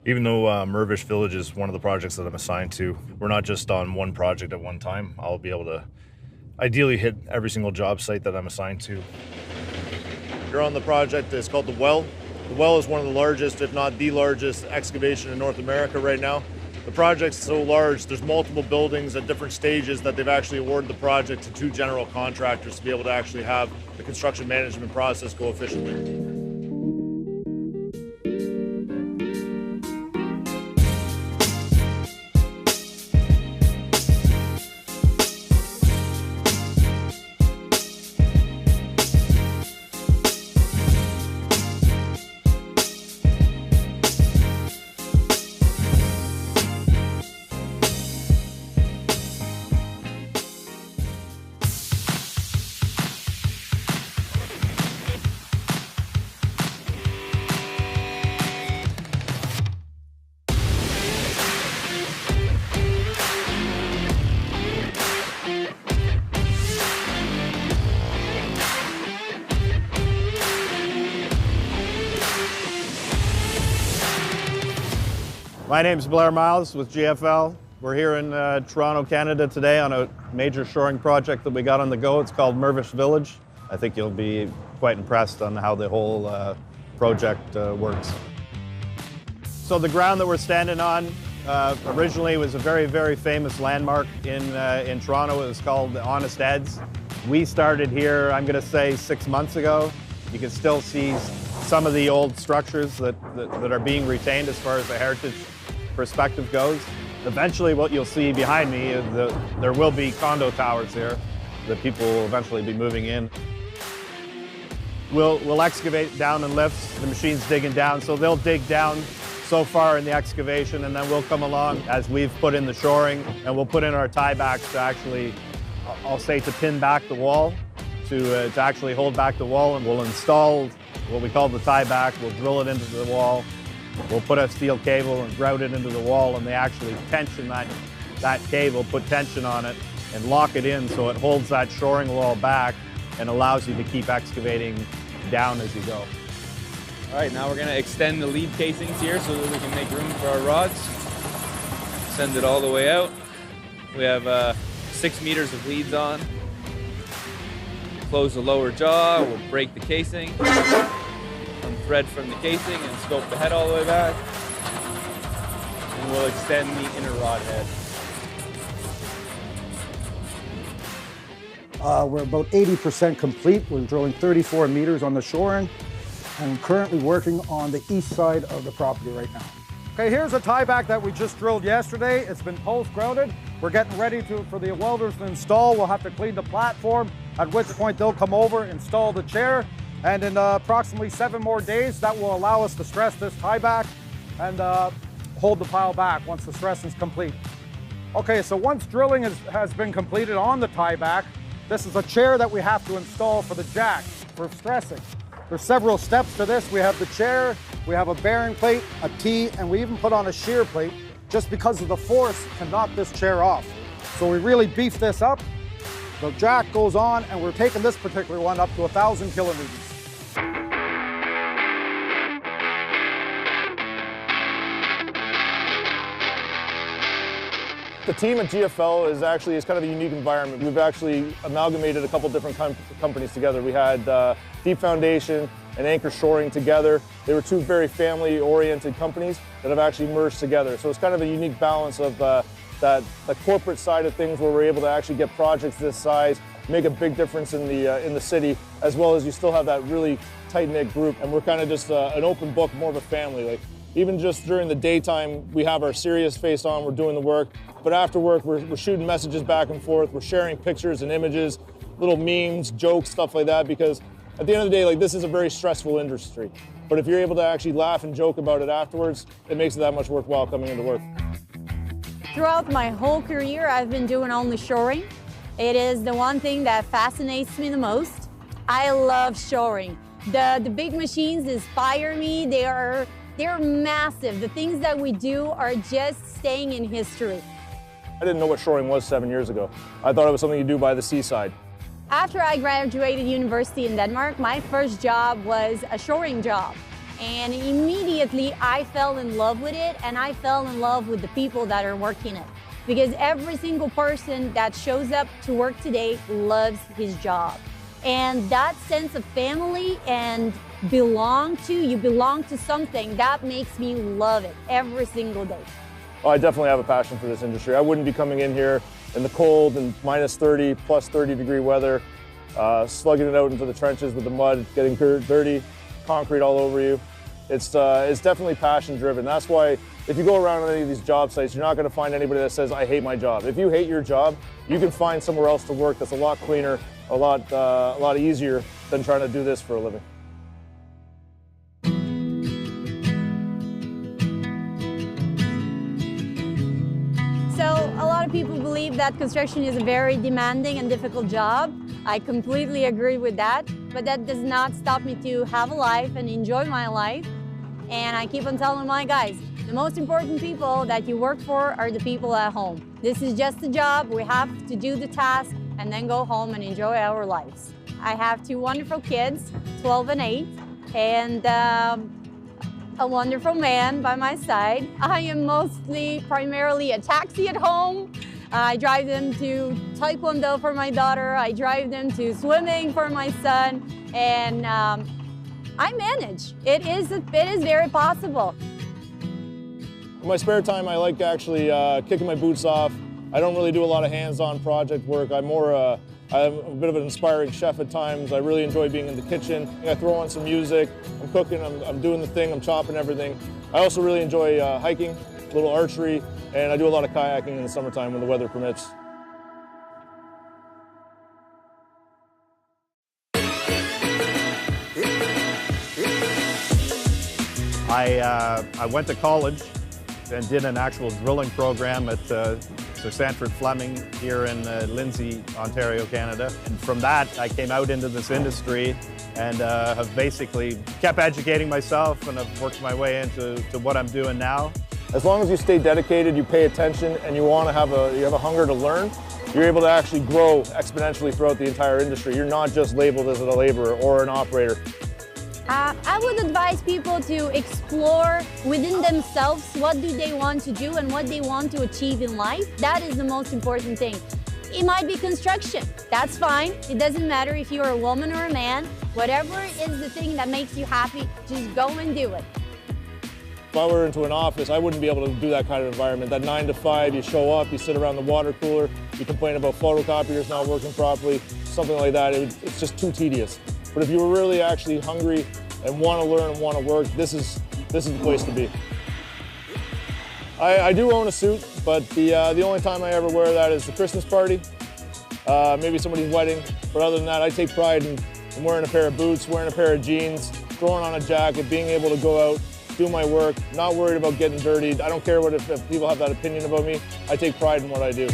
Even though Mirvish Village is one of the projects that I'm assigned to, we're not just on one project at one time. I'll be able to ideally hit every single job site that I'm assigned to. You're on the project, it's called The Well. The Well is one of the largest, if not the largest, excavation in North America right now. The project's so large, there's multiple buildings at different stages that they've actually awarded the project to 2 general contractors to be able to actually have the construction management process go efficiently. My name's Blair Miles with GFL. We're here in Toronto, Canada today on a major shoring project that we got on the go. It's called Mirvish Village. I think you'll be quite impressed on how the whole project works. So the ground that we're standing on originally was a very, very famous landmark in Toronto. It was called the Honest Ed's. We started here, I'm going to say, 6 months ago. You can still see some of the old structures that are being retained as far as the heritage perspective goes. Eventually what you'll see behind me is there will be condo towers here that people will eventually be moving in. We'll excavate down in lifts. The machine's digging down, so they'll dig down so far in the excavation, and then we'll come along as we've put in the shoring, and we'll put in our tiebacks to actually, I'll say, to pin back the wall, to actually hold back the wall, and we'll install what we call the tieback. We'll drill it into the wall. We'll put a steel cable and grout it into the wall, and they actually tension that cable, put tension on it, and lock it in so it holds that shoring wall back and allows you to keep excavating down as you go. All right, now we're going to extend the lead casings here so that we can make room for our rods. Send it all the way out. We have 6 meters of leads on. Close the lower jaw, we'll break the casing, unthread from the casing and scope the head all the way back. And we'll extend the inner rod head. We're about 80% complete. We're drilling 34 meters on the shoring and currently working on the east side of the property right now. Okay, here's a tieback that we just drilled yesterday. It's been post-grouted. We're getting ready for the welders to install. We'll have to clean the platform, at which point they'll come over, install the chair, and in approximately 7 more days, that will allow us to stress this tieback and hold the pile back once the stress is complete. Okay, so once drilling has been completed on the tieback, this is a chair that we have to install for the jack, for stressing. There's several steps to this. We have the chair, we have a bearing plate, a T, and we even put on a shear plate just because of the force to knock this chair off. So we really beef this up. The jack goes on, and we're taking this particular one up to 1,000 kilonewtons. The team at GFL is kind of a unique environment. We've actually amalgamated a couple different companies together. We had Deep Foundation and Anchor Shoring together. They were 2 very family-oriented companies that have actually merged together. So it's kind of a unique balance of the corporate side of things, where we're able to actually get projects this size, make a big difference in the city, as well as you still have that really tight-knit group. And we're kind of just an open book, more of a family. Like, even just during the daytime, we have our serious face on, we're doing the work. But after work, we're shooting messages back and forth. We're sharing pictures and images, little memes, jokes, stuff like that, because at the end of the day, like, this is a very stressful industry. But if you're able to actually laugh and joke about it afterwards, it makes it that much worthwhile coming into work. Throughout my whole career, I've been doing only shoring. It is the one thing that fascinates me the most. I love shoring. The big machines inspire me. They're massive. The things that we do are just staying in history. I didn't know what shoring was 7 years ago. I thought it was something you do by the seaside. After I graduated university in Denmark, my first job was a shoring job. And immediately I fell in love with it, and I fell in love with the people that are working it. Because every single person that shows up to work today loves his job. And that sense of family and you belong to something, that makes me love it every single day. Well, I definitely have a passion for this industry. I wouldn't be coming in here in the cold and minus 30, plus 30 degree weather, slugging it out into the trenches with the mud, getting dirty, concrete all over you. It's definitely passion driven. That's why if you go around on any of these job sites, you're not going to find anybody that says, I hate my job. If you hate your job, you can find somewhere else to work that's a lot cleaner, a lot easier than trying to do this for a living. So a lot of people believe that construction is a very demanding and difficult job. I completely agree with that, but that does not stop me to have a life and enjoy my life. And I keep on telling my guys, the most important people that you work for are the people at home. This is just a job. We have to do the task and then go home and enjoy our lives. I have two wonderful kids, 12 and 8, and a wonderful man by my side. I am primarily a taxi at home. I drive them to Taekwondo for my daughter. I drive them to swimming for my son, and I manage. It is very possible. In my spare time, I like actually kicking my boots off. I don't really do a lot of hands-on project work. I'm a bit of an inspiring chef at times. I really enjoy being in the kitchen. I throw on some music, I'm cooking, I'm doing the thing, I'm chopping everything. I also really enjoy hiking, a little archery, and I do a lot of kayaking in the summertime when the weather permits. I went to college and did an actual drilling program at Sir Sanford Fleming here in Lindsay, Ontario, Canada. And from that, I came out into this industry and have basically kept educating myself and have worked my way into what I'm doing now. As long as you stay dedicated, you pay attention, and you have a hunger to learn, you're able to actually grow exponentially throughout the entire industry. You're not just labeled as a laborer or an operator. I would advise people to explore within themselves what do they want to do and what they want to achieve in life. That is the most important thing. It might be construction. That's fine. It doesn't matter if you're a woman or a man. Whatever is the thing that makes you happy, just go and do it. If I were into an office, I wouldn't be able to do that kind of environment. That 9 to 5, you show up, you sit around the water cooler, you complain about photocopiers not working properly, something like that. It's just too tedious. But if you were really actually hungry and want to learn and want to work, this is the place to be. I do own a suit, but the only time I ever wear that is the Christmas party, maybe somebody's wedding. But other than that, I take pride in wearing a pair of boots, wearing a pair of jeans, throwing on a jacket, being able to go out, do my work, not worried about getting dirty. I don't care if people have that opinion about me. I take pride in what I do.